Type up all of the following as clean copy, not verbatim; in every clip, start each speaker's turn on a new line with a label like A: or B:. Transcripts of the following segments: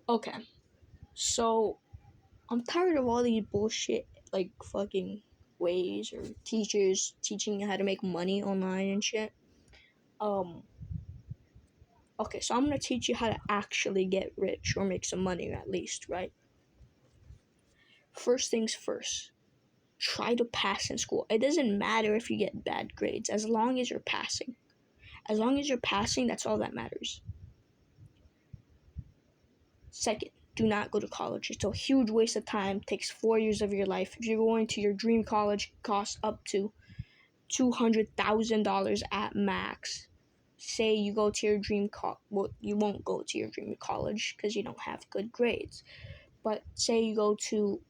A: Okay, so I'm tired of all these bullshit, like, fucking ways or teachers teaching you how to make money online and shit. Um, okay, so I'm gonna teach you how to actually get rich or make some money at least, right? First things first, try to pass in school. It doesn't matter if you get bad grades, as long as you're passing. As long as you're passing, that's all that matters. Second, do not go to college. It's a huge waste of time. It takes 4 years of your life. If you're going to your dream college, it costs up to $200,000 at max. Say you go to your dream well, you won't go to your dream college because you don't have good grades. But say you go to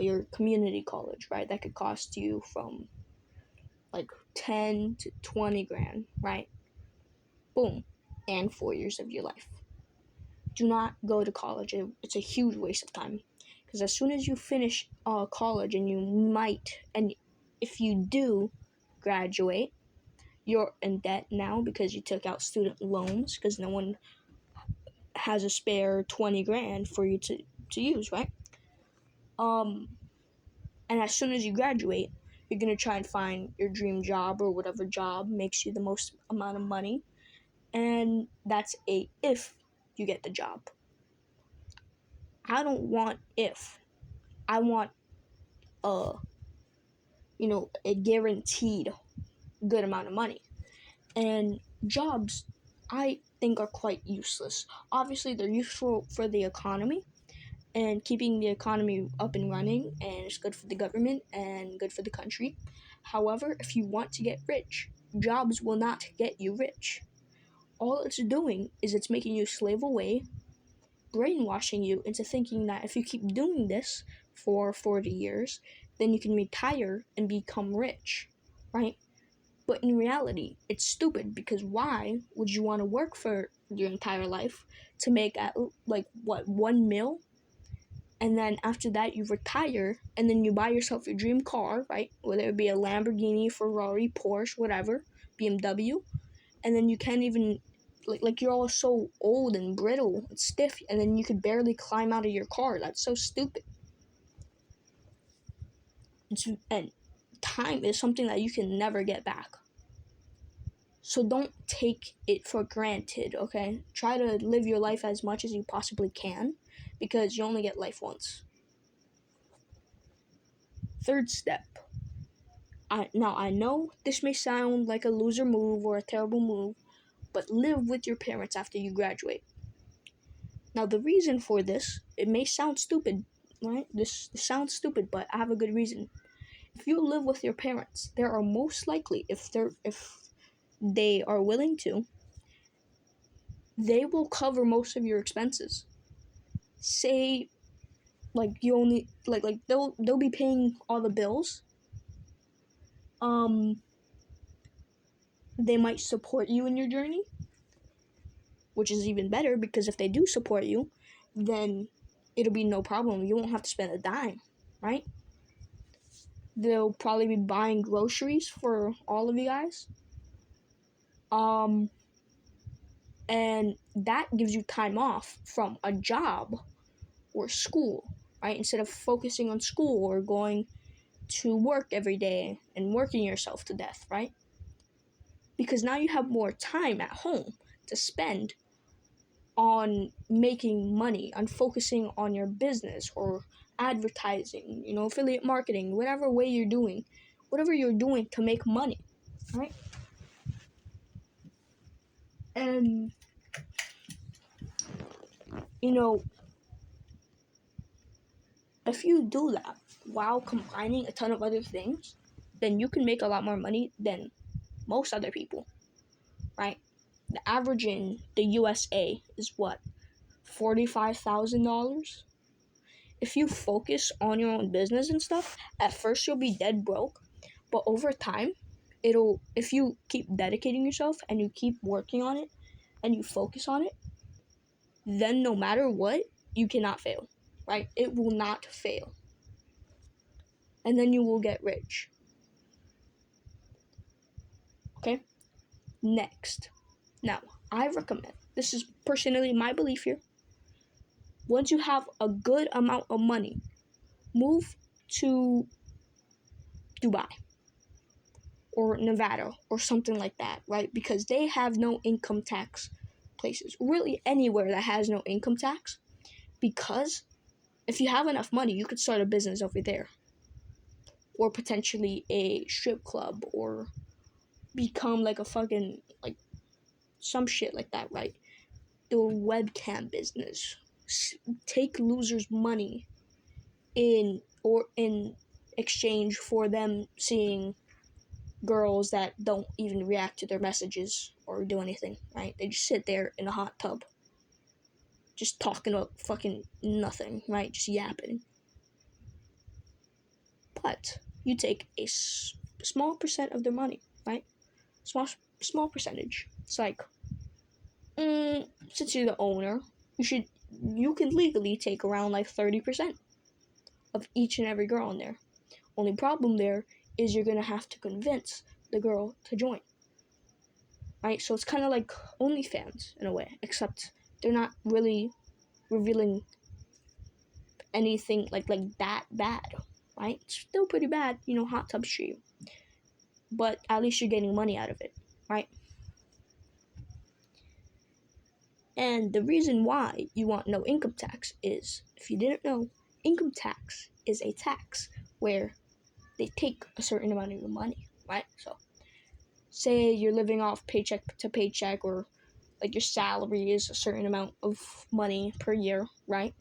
A: your community college, right? That could cost you from like 10 to 20 grand, right? Boom. And 4 years of your life. Do not go to college. It's a huge waste of time. Because as soon as you finish college, and if you do graduate, you're in debt now because you took out student loans because no one has a spare 20 grand for you to use, right? And as soon as you graduate, you're going to try and find your dream job or whatever job makes you the most amount of money. And that's if you get the job. I don't want if. I want a guaranteed good amount of money. And jobs, I think, are quite useless. Obviously, they're useful for the economy and keeping the economy up and running, and it's good for the government and good for the country. However, if you want to get rich, jobs will not get you rich. All it's doing is it's making you slave away, brainwashing you into thinking that if you keep doing this for 40 years, then you can retire and become rich, right? But in reality, it's stupid because why would you want to work for your entire life to make at like what 1 mil, and then after that you retire and then you buy yourself your dream car, right? Whether it be a Lamborghini, Ferrari, Porsche, whatever, BMW, and then you can't even like you're all so old and brittle and stiff, and then you could barely climb out of your car. That's so stupid. And time is something that you can never get back. So don't take it for granted, okay? Try to live your life as much as you possibly can because you only get life once. Third step. I know this may sound like a loser move or a terrible move, but live with your parents after you graduate. Now, the reason for this, it may sound stupid, right? This sounds stupid, but I have a good reason. If you live with your parents, they are most likely, if they are willing to, they will cover most of your expenses. Say, like you only like they'll be paying all the bills. They might support you in your journey, which is even better because if they do support you, then it'll be no problem. You won't have to spend a dime, right? They'll probably be buying groceries for all of you guys. And that gives you time off from a job or school, right? Instead of focusing on school or going to work every day and working yourself to death, right? Because now you have more time at home to spend on making money, on focusing on your business or advertising, affiliate marketing, whatever you're doing to make money, right? And, if you do that while combining a ton of other things, then you can make a lot more money than most other people, right? The average in the USA is what? $45,000? If you focus on your own business and stuff, at first you'll be dead broke, but over time, if you keep dedicating yourself and you keep working on it and you focus on it, then no matter what, you cannot fail, right? It will not fail. And then you will get rich. Okay? Next. Now, I recommend, this is personally my belief here, Once you have a good amount of money, move to Dubai or Nevada or something like that, right? Because they have no income tax places. Really, anywhere that has no income tax. Because if you have enough money, you could start a business over there. Or potentially a strip club, or become like a fucking, like, some shit like that, right? Do a webcam business. Take losers' money in exchange for them seeing girls that don't even react to their messages or do anything, right? They just sit there in a hot tub, just talking about fucking nothing, right? Just yapping. But you take a small percent of their money, right? Small percentage. It's like, since you're the owner, you can legally take around like 30% of each and every girl in there. Only problem there is you're gonna have to convince the girl to join. Right? So it's kind of like OnlyFans in a way, except they're not really revealing anything like that bad, right? It's still pretty bad, hot tub stream. But at least you're getting money out of it, right? And the reason why you want no income tax is, if you didn't know, income tax is a tax where they take a certain amount of your money, right? So say you're living off paycheck to paycheck, or like your salary is a certain amount of money per year, right?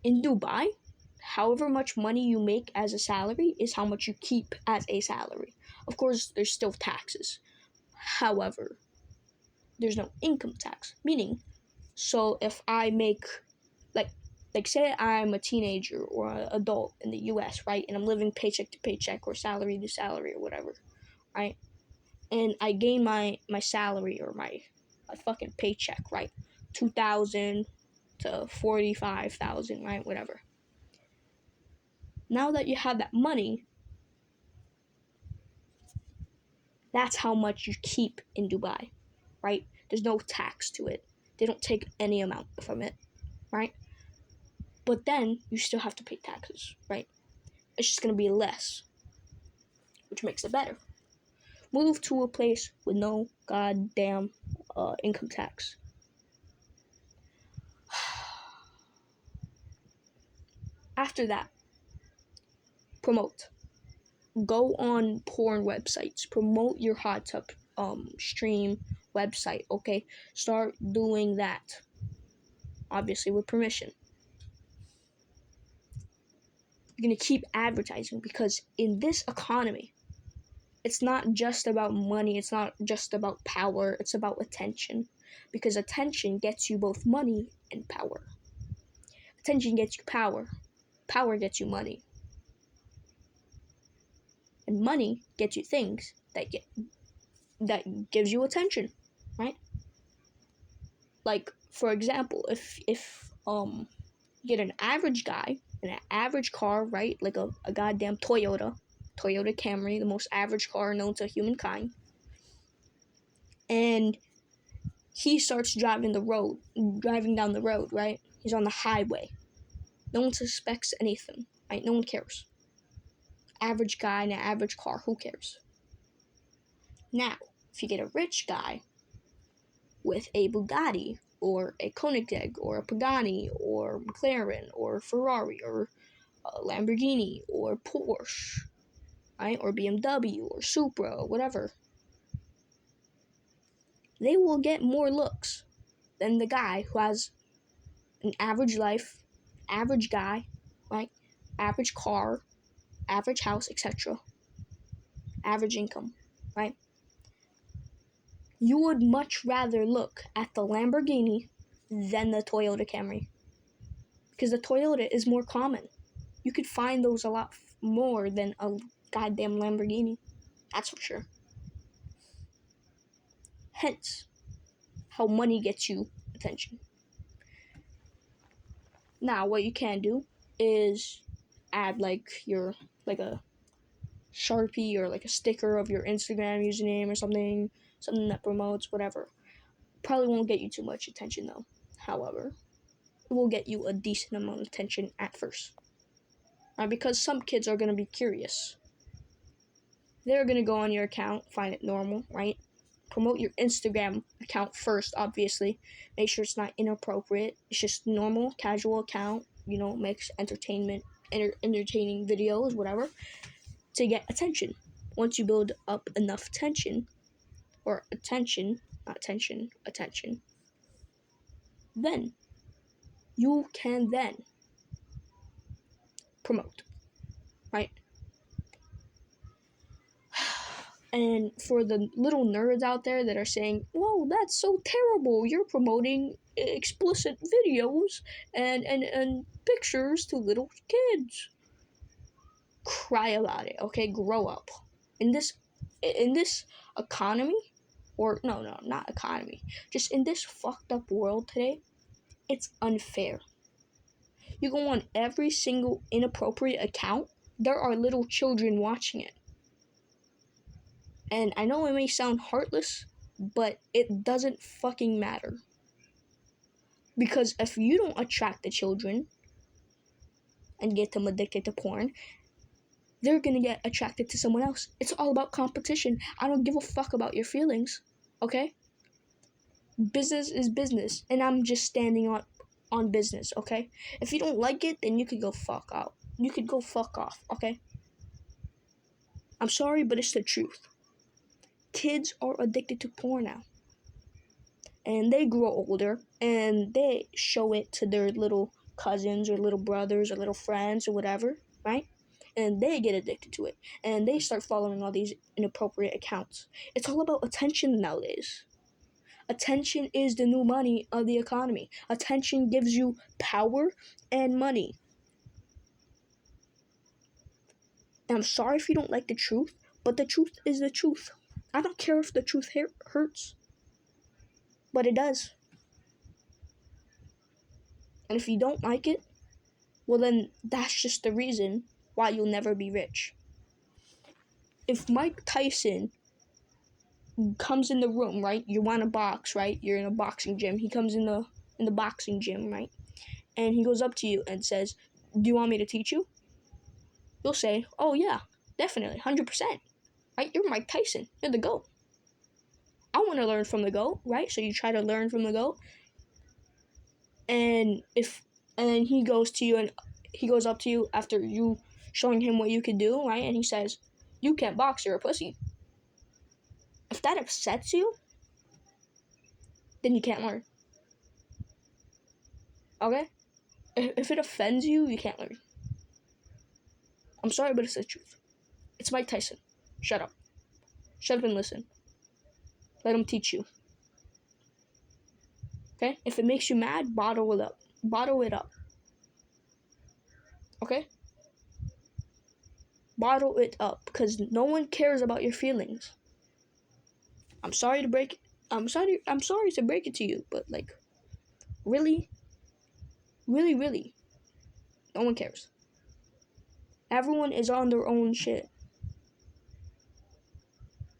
A: In Dubai, however much money you make as a salary is how much you keep as a salary. Of course, there's still taxes. However, there's no income tax, meaning, so if I make, like say I'm a teenager or an adult in the US, right? And I'm living paycheck to paycheck or salary to salary or whatever, right? And I gain my salary or my fucking paycheck, right? 2,000 to 45,000, right? Whatever. Now that you have that money, that's how much you keep in Dubai, right? There's no tax to it. They don't take any amount from it, right? But then you still have to pay taxes, right? It's just gonna be less, which makes it better. Move to a place with no goddamn income tax. After that, promote. Go on porn websites. Promote your hot tub stream website, okay? Start doing that. Obviously with permission. You're going to keep advertising, because in this economy, it's not just about money, it's not just about power, it's about attention. Because attention gets you both money and power. Attention gets you power. Power gets you money. And money gets you things that gives you attention, right? Like, for example, if you get an average guy in an average car, right? Like a goddamn Toyota Camry, the most average car known to humankind. And he starts driving down the road, right? He's on the highway. No one suspects anything, right? No one cares. Average guy in an average car, who cares? Now, if you get a rich guy with a Bugatti or a Koenigsegg or a Pagani or McLaren or Ferrari or Lamborghini or Porsche, right? Or BMW or Supra or whatever, they will get more looks than the guy who has an average life, average guy, right? Average car, average house, etc. Average income, right? You would much rather look at the Lamborghini than the Toyota Camry, because the Toyota is more common. You could find those a lot more than a goddamn Lamborghini. That's for sure. Hence, how money gets you attention. Now, what you can do is add like a Sharpie or like a sticker of your Instagram username or something that promotes whatever. Probably won't get you too much attention though. however, it will get you a decent amount of attention at first. Right? Because some kids are going to be curious. They're going to go on your account, find it normal, right? Promote your Instagram account first, obviously. Make sure it's not inappropriate. It's just normal, casual account, makes entertaining videos, whatever, to get attention. Once you build up enough attention, then you can then promote, right? And for the little nerds out there that are saying, whoa, that's so terrible, you're promoting explicit videos and pictures to little kids. Cry about it, okay? Grow up. In this economy, or no, not economy, just in this fucked up world today, it's unfair. You go on every single inappropriate account, there are little children watching it. And I know it may sound heartless, but it doesn't fucking matter. Because if you don't attract the children and get them addicted to porn, they're gonna get attracted to someone else. It's all about competition. I don't give a fuck about your feelings, okay? Business is business, and I'm just standing on business, okay? If you don't like it, then you could go fuck out. You could go fuck off, okay? I'm sorry, but it's the truth. Kids are addicted to porn now. And they grow older, and they show it to their little cousins or little brothers or little friends or whatever, right? And they get addicted to it, and they start following all these inappropriate accounts. It's all about attention nowadays. Attention is the new money of the economy. Attention gives you power and money. And I'm sorry if you don't like the truth, but the truth is the truth. I don't care if the truth hurts, but it does. And if you don't like it, well then that's just the reason why you'll never be rich. If Mike Tyson comes in the room, right? You want to box, right? You're in a boxing gym. He comes in the boxing gym, right? And he goes up to you and says, "Do you want me to teach you?" You'll say, "Oh yeah, definitely, 100%." Right? You're Mike Tyson. You're the GOAT. I want to learn from the GOAT, right? So you try to learn from the GOAT. And he goes up to you after you showing him what you can do, right? And he says, "You can't box, you're a pussy." If that upsets you, then you can't learn. Okay? If it offends you, you can't learn. I'm sorry, but it's the truth. It's Mike Tyson. Shut up. Shut up and listen. Let him teach you. Okay? If it makes you mad, bottle it up. Bottle it up. Okay? Bottle it up, because no one cares about your feelings. I'm sorry to break it to you, but really, no one cares. Everyone is on their own shit.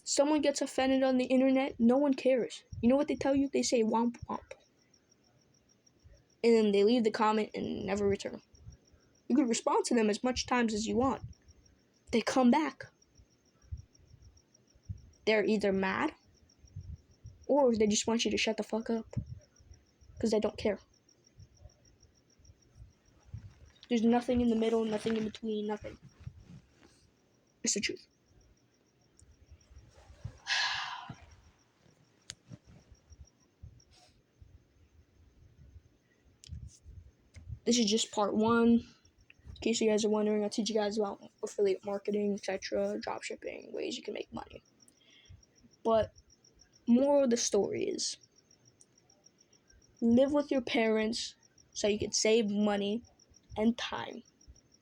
A: Someone gets offended on the internet, no one cares. You know what they tell you? They say womp womp. And then they leave the comment and never return. You could respond to them as much times as you want. They come back. They're either mad or they just want you to shut the fuck up. Because they don't care. There's nothing in the middle, nothing in between, nothing. It's the truth. This is just part 1. In case you guys are wondering, I'll teach you guys about affiliate marketing, etc., dropshipping, ways you can make money. But moral of the story is, live with your parents so you can save money and time.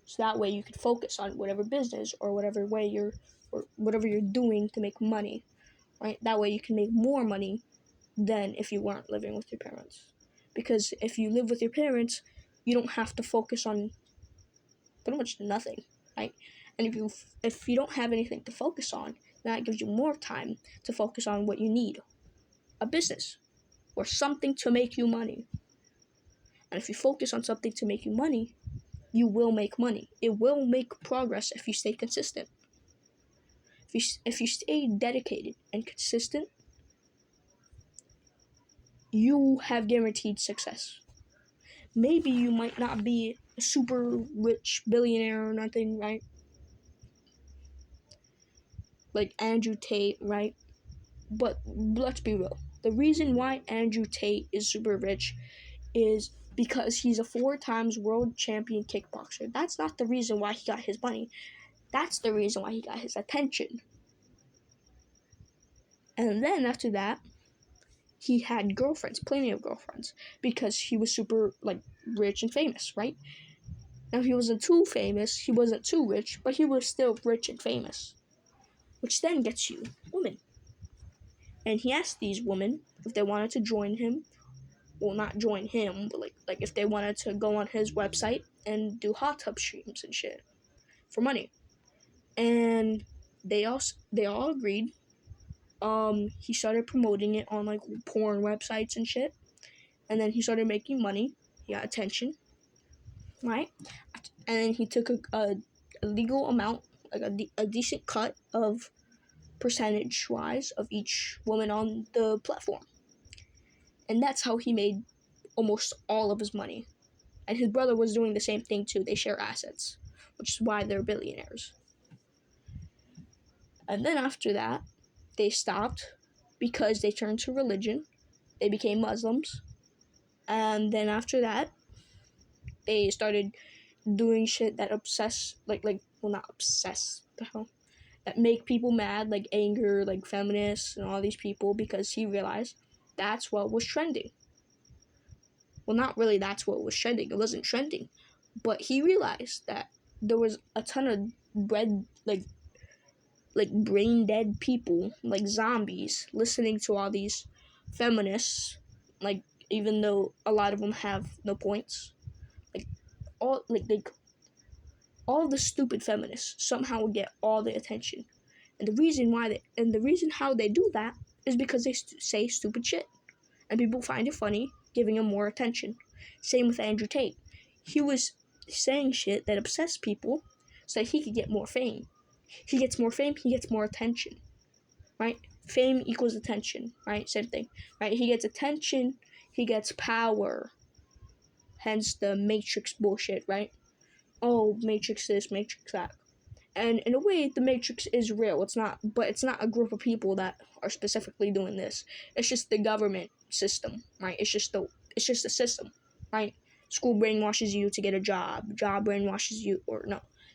A: So that way you can focus on whatever business or whatever you're doing to make money. Right? That way you can make more money than if you weren't living with your parents. Because if you live with your parents, you don't have to focus on pretty much nothing, right? And if you don't have anything to focus on, that gives you more time to focus on what you need. A business or something to make you money. And if you focus on something to make you money, you will make money. It will make progress if you stay consistent. If you stay dedicated and consistent, you have guaranteed success. Maybe you might not be a super rich billionaire or nothing, right? Like Andrew Tate, right? But let's be real. The reason why Andrew Tate is super rich is because he's a 4 times world champion kickboxer. That's not the reason why he got his money. That's the reason why he got his attention. And then after that, he had girlfriends, plenty of girlfriends, because he was super, rich and famous, right? Now, he wasn't too famous, he wasn't too rich, but he was still rich and famous, which then gets you women. And he asked these women if they wanted to join him. Well, not join him, but like if they wanted to go on his website and do hot tub streams and shit for money. And they all agreed. He started promoting it on porn websites and shit. And then he started making money. He got attention, right? And then he took a legal amount, a decent cut of percentage-wise of each woman on the platform. And that's how he made almost all of his money. And his brother was doing the same thing too. They share assets, which is why they're billionaires. And then after that, they stopped because they turned to religion. They became Muslims. And then after that, they started doing shit that not obsess, the hell, that make people mad, like anger, like feminists and all these people, because he realized that's what was trending. Well, not really that's what was trending. It wasn't trending. But he realized that there was a ton of brain dead people, like zombies, listening to all these feminists, even though a lot of them have no points. All the stupid feminists somehow get all the attention. And the reason how they do that is because they say stupid shit. And people find it funny, giving him more attention. Same with Andrew Tate. He was saying shit that obsessed people so that he could get more fame. He gets more fame, he gets more attention, right? Fame equals attention, right? Same thing, right? He gets attention, he gets power. Hence the Matrix bullshit, right? Oh, Matrix this, Matrix that. And in a way, the Matrix is real. It's not a group of people that are specifically doing this. It's just the government system, right? It's just a system, right? School brainwashes you to get a job. Job brainwashes you,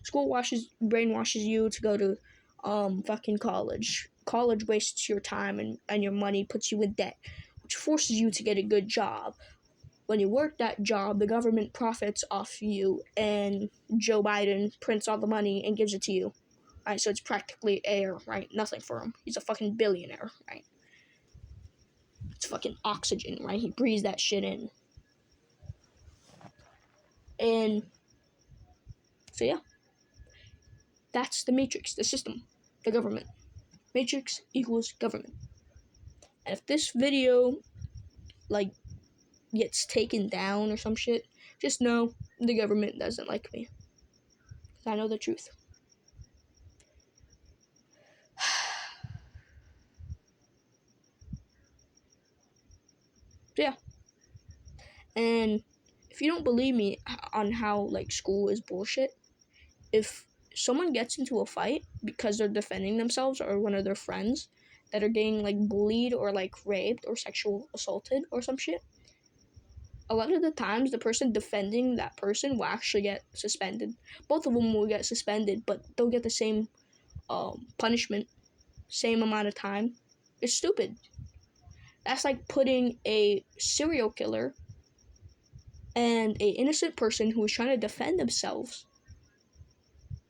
A: School brainwashes you to go to fucking college. College wastes your time and your money, puts you in debt, which forces you to get a good job. When you work that job, the government profits off you, and Joe Biden prints all the money and gives it to you. Right, so it's practically air, right? Nothing for him. He's a fucking billionaire, right? It's fucking oxygen, right? He breathes that shit in. And so yeah, that's the Matrix, the system, the government. Matrix equals government. And if this video, gets taken down or some shit, just know the government doesn't like me. Because I know the truth. So yeah. And if you don't believe me on how, school is bullshit, if someone gets into a fight because they're defending themselves or one of their friends that are getting, bullied or, raped or sexual assaulted or some shit, a lot of the times the person defending that person will actually get suspended. Both of them will get suspended, but they'll get the same punishment, same amount of time. It's stupid. That's like putting a serial killer and an innocent person who is trying to defend themselves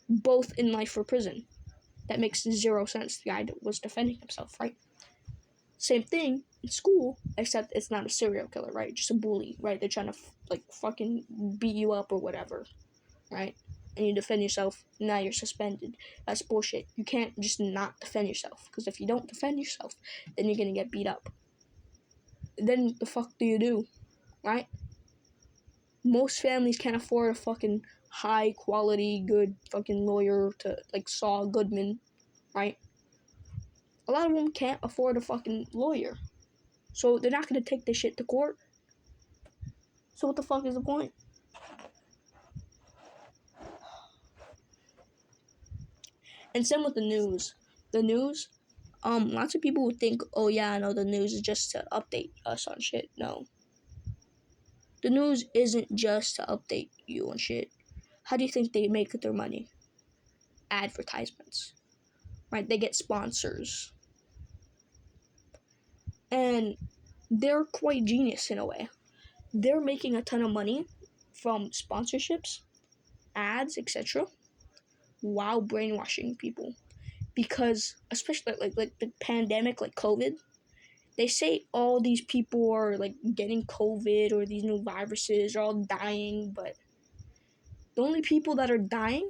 A: both in life or prison. That makes zero sense. The guy that was defending himself, right? Same thing in school, except it's not a serial killer, right? Just a bully, right? They're trying to fucking beat you up or whatever, right? And you defend yourself, now you're suspended. That's bullshit. You can't just not defend yourself, because if you don't defend yourself, then you're gonna get beat up. Then the fuck do you do, right? Most families can't afford a fucking high quality, good fucking lawyer to like Saul Goodman, right? A lot of them can't afford a fucking lawyer. So they're not gonna take this shit to court. So what the fuck is the point? And same with the news. The news, lots of people would think, oh yeah, no, the news is just to update us on shit. No. The news isn't just to update you on shit. How do you think they make their money? Advertisements. Right? They get sponsors. And they're quite genius in a way. They're making a ton of money from sponsorships, ads, etc. while brainwashing people. Because especially like the pandemic, like COVID, they say all these people are like getting COVID or these new viruses are all dying, but the only people that are dying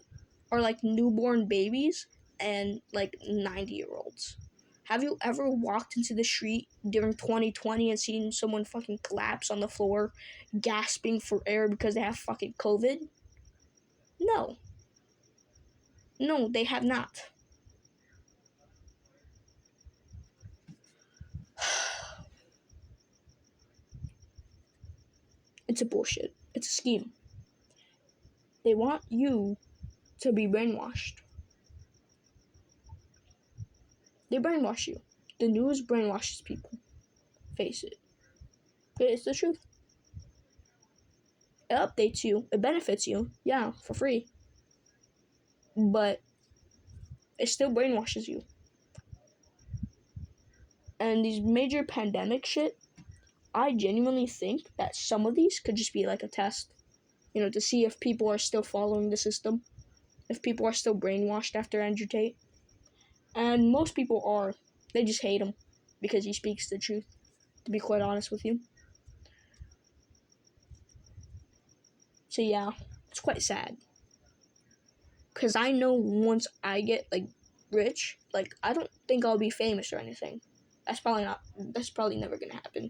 A: are like newborn babies and like 90-year-olds. Have you ever walked into the street during 2020 and seen someone fucking collapse on the floor, gasping for air because they have fucking COVID? No. No, they have not. It's a bullshit. It's a scheme. They want you to be brainwashed. They brainwash you. The news brainwashes people. Face it. It's the truth. It updates you. It benefits you. Yeah, for free. But it still brainwashes you. And these major pandemic shit, I genuinely think that some of these could just be like a test. You know, to see if people are still following the system. If people are still brainwashed after Andrew Tate. And most people are. They just hate him because he speaks the truth, to be quite honest with you. So yeah, it's quite sad. Because I know once I get, like, rich, like, I don't think I'll be famous or anything. That's probably never gonna happen.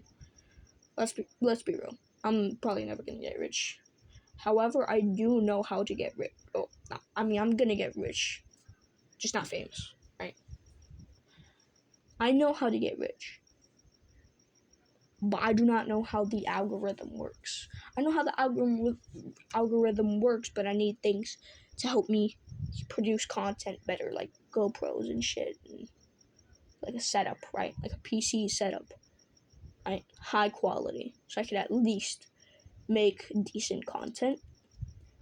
A: Let's be real. I'm probably never gonna get rich. However, I do know how to get rich. I'm gonna get rich. Just not famous, right? I know how to get rich. But I do not know how the algorithm works. I know how the algorithm works, but I need things to help me produce content better, like GoPros and shit, and like a setup, right? Like a PC setup, right? High quality, so I could at least make decent content.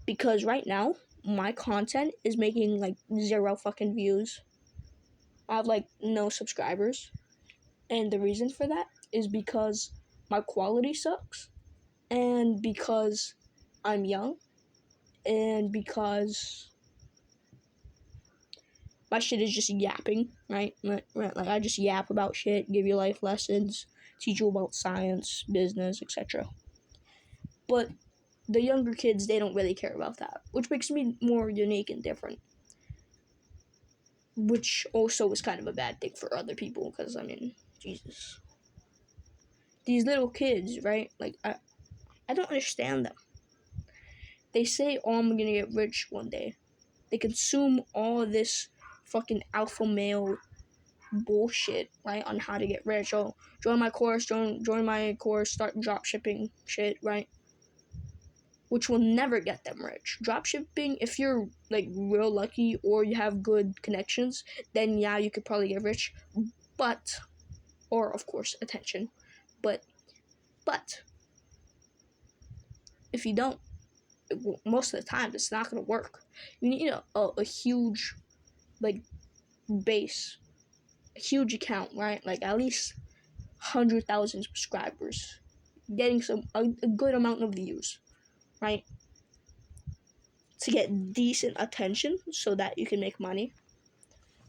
A: Because right now, my content is making like 0 fucking views. I have like no subscribers. And the reason for that is because my quality sucks, and because I'm young, and because my shit is just yapping, right? Like I just yap about shit, give you life lessons, teach you about science, business, etc. But the younger kids, they don't really care about that, which makes me more unique and different. Which also is kind of a bad thing for other people, because, I mean, Jesus. These little kids, right? Like, I don't understand them. They say, oh, I'm gonna get rich one day. They consume all of this fucking alpha male bullshit, right, on how to get rich. Oh, join my course, start drop shipping shit, right? Which will never get them rich. Drop shipping, if you're like real lucky or you have good connections, then yeah, you could probably get rich. But, or of course, attention. But, if you don't, most of the time, it's not gonna work. You need a huge, like, base, a huge account, right? Like at least 100,000 subscribers, getting a good amount of views, right? To get decent attention so that you can make money.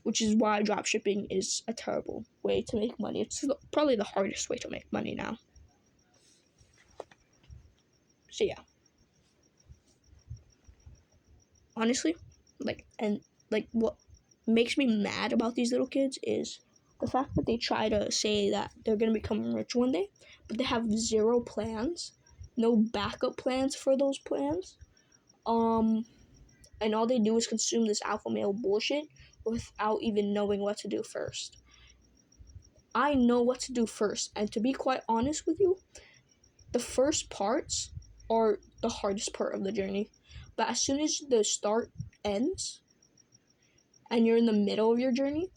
A: Which is why dropshipping is a terrible way to make money. It's probably the hardest way to make money now. So yeah. Honestly, what makes me mad about these little kids is the fact that they try to say that they're going to become rich one day, but they have 0 plans, no backup plans for those plans. And all they do is consume this alpha male bullshit without even knowing what to do first. I know what to do first, and to be quite honest with you, the first parts are the hardest part of the journey. But as soon as the start ends and you're in the middle of your journey,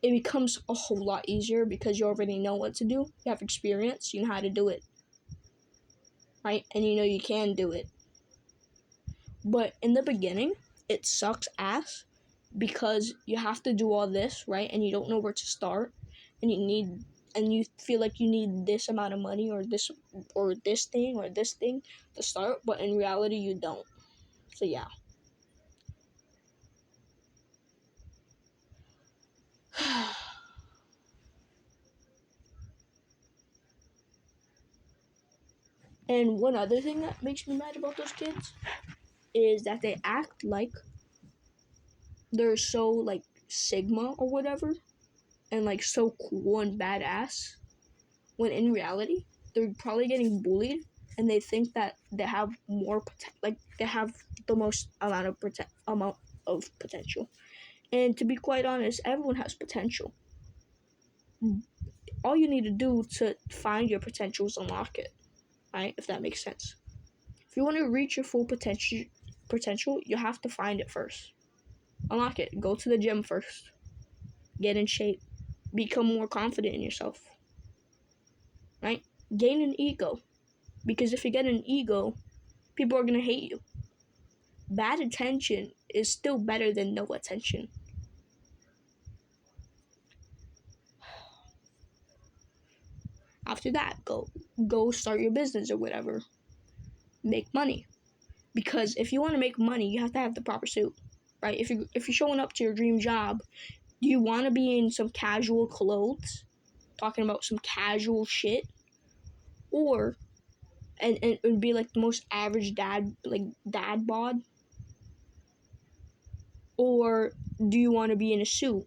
A: it becomes a whole lot easier because you already know what to do. You have experience, you know how to do it, right? And you know you can do it. But in the beginning, it sucks ass because you have to do all this, right? And you don't know where to start, and you feel like you need this amount of money or this thing to start, but in reality you don't. So yeah. And one other thing that makes me mad about those kids is that they act like they're so like Sigma or whatever, and like so cool and badass, when in reality they're probably getting bullied, and they think that they have they have the most amount of potential. And to be quite honest, everyone has potential. All you need to do to find your potential is unlock it, right? If that makes sense. If you want to reach your full potential, you have to find it first. Unlock it. Go to the gym first. Get in shape. Become more confident in yourself. Right? Gain an ego. Because if you get an ego, people are going to hate you. Bad attention is still better than no attention. After that, go start your business or whatever. Make money. Because if you want to make money, you have to have the proper suit. Right? If you're showing up to your dream job, do you want to be in some casual clothes, talking about some casual shit, or and be like the most average dad bod, or do you want to be in a suit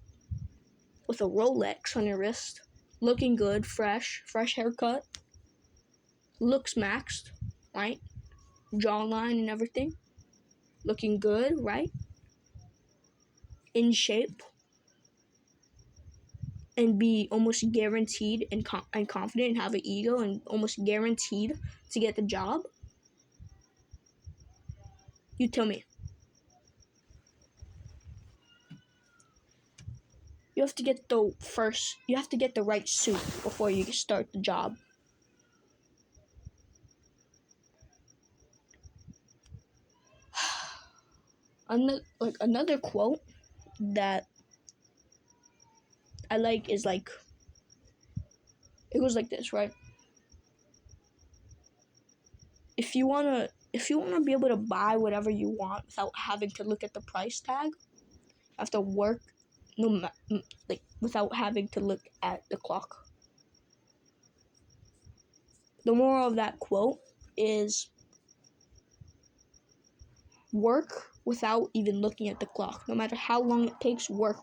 A: with a Rolex on your wrist, looking good, fresh haircut, looks maxed, right, jawline and everything, looking good, right, in shape, and be almost guaranteed and confident and have an ego and almost guaranteed to get the job? You tell me. You have to get the right suit before you start the job. Another quote that I like is like, it goes like this, right? If you wanna be able to buy whatever you want without having to look at the price tag, you have to work without having to look at the clock. The moral of that quote is work without even looking at the clock. No matter how long it takes, work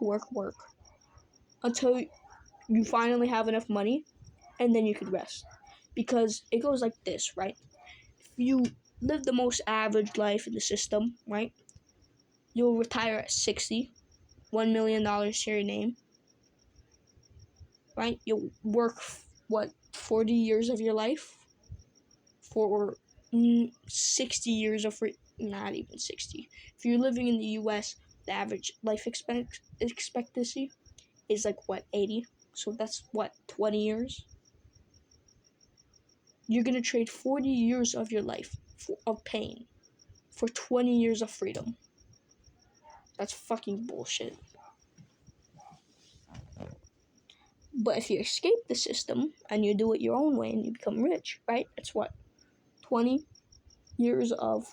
A: until you finally have enough money, and then you could rest. Because it goes like this, right? If you live the most average life in the system, right, you'll retire at 60, $1 million to your name, right? You'll work, 40 years of your life for 60 years of not even 60. If you're living in the US, the average life expectancy is 80? So that's 20 years? You're gonna trade 40 years of your life of pain for 20 years of freedom. That's fucking bullshit. But if you escape the system and you do it your own way and you become rich, right? It's 20 years of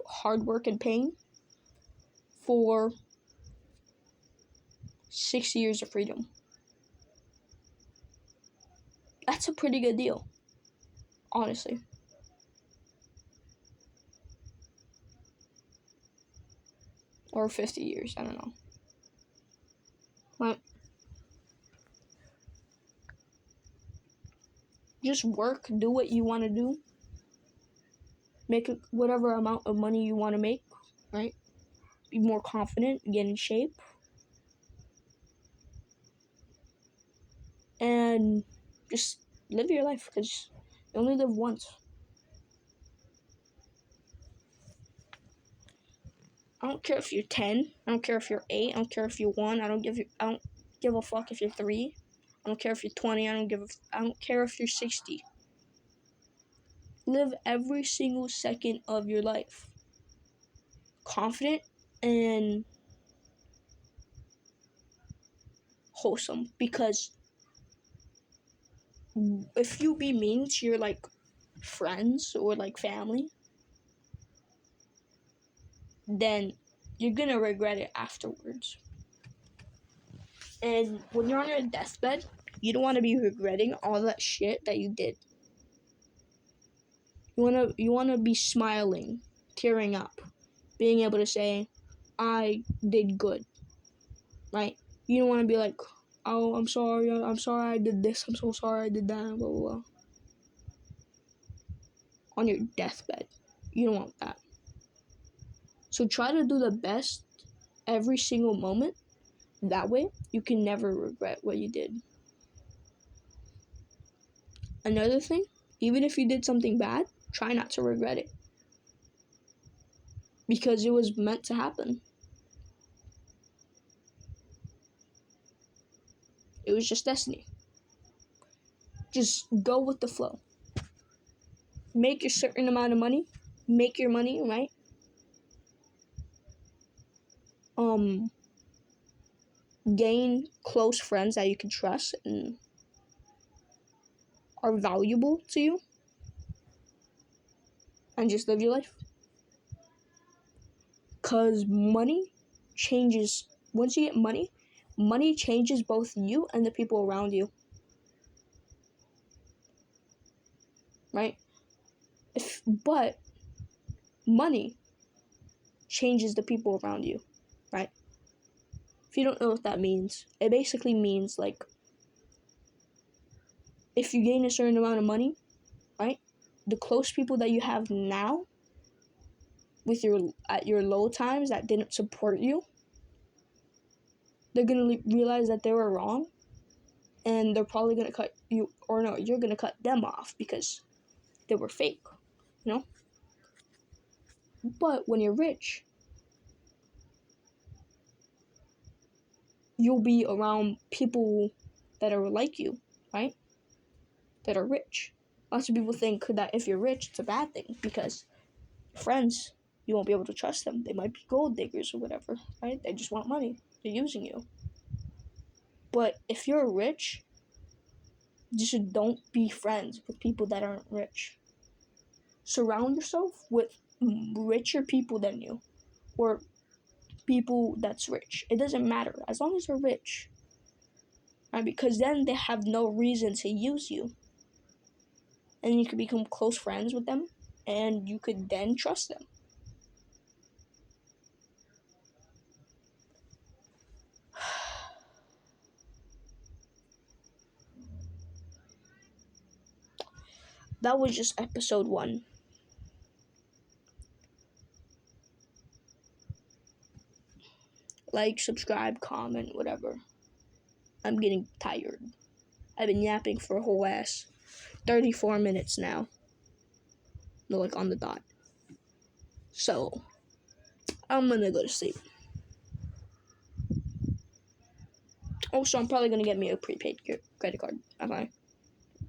A: hard work and pain for 60 years of freedom. That's a pretty good deal, honestly. Or 50 years, I don't know. But just work, do what you want to do, Make whatever amount of money you want to make, right? Be more confident, get in shape, and just live your life, because you only live once. I don't care if you're 10. I don't care if you're 8. I don't care if you're 1. I don't give a fuck if you're 3. I don't care if you're 20. I don't care if you're 60. Live every single second of your life confident and wholesome, because if you be mean to your like friends or like family, then you're gonna regret it afterwards. And when you're on your deathbed, you don't want to be regretting all that shit that you did. You wanna be smiling, tearing up, being able to say, I did good, right? You don't want to be like, oh, I'm sorry I did this, I'm so sorry I did that, blah, blah, blah. On your deathbed, you don't want that. So try to do the best every single moment. That way, you can never regret what you did. Another thing, even if you did something bad, try not to regret it, because it was meant to happen. It was just destiny. Just go with the flow. Make a certain amount of money. Make your money, right? Gain close friends that you can trust and are valuable to you. And just live your life. Because money changes. Once you get money, money changes both you and the people around you. Right? But money changes the people around you. Right? If you don't know what that means, it basically means like, if you gain a certain amount of money, right? The close people that you have now with at your low times that didn't support you, they're gonna realize that they were wrong, and they're probably gonna cut you, or no, you're gonna cut them off because they were fake, you know? But when you're rich, you'll be around people that are like you, right? That are rich. Lots of people think that if you're rich, it's a bad thing, because friends, you won't be able to trust them. They might be gold diggers or whatever, right? They just want money. They're using you. But if you're rich, just don't be friends with people that aren't rich. Surround yourself with richer people than you, or people that's rich. It doesn't matter as long as they're rich, right? Because then they have no reason to use you, and you could become close friends with them, and you could then trust them. That was just episode 1. Like, subscribe, comment, whatever. I'm getting tired. I've been yapping for a whole ass 34 minutes now. No, like on the dot. So, I'm gonna go to sleep. Also, I'm probably gonna get me a prepaid credit card. Am I?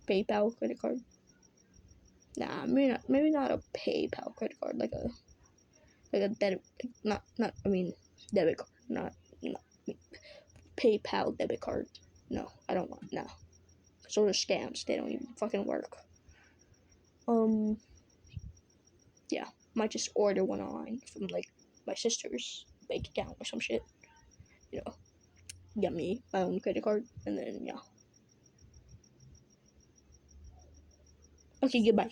A: PayPal credit card? Nah, maybe not a PayPal credit card, like a debit, debit card, not PayPal debit card. No, I don't want. No, those are scams. They don't even fucking work. Yeah, might just order one online from like my sister's bank account or some shit. You know, get me my own credit card, and then yeah. Okay, goodbye.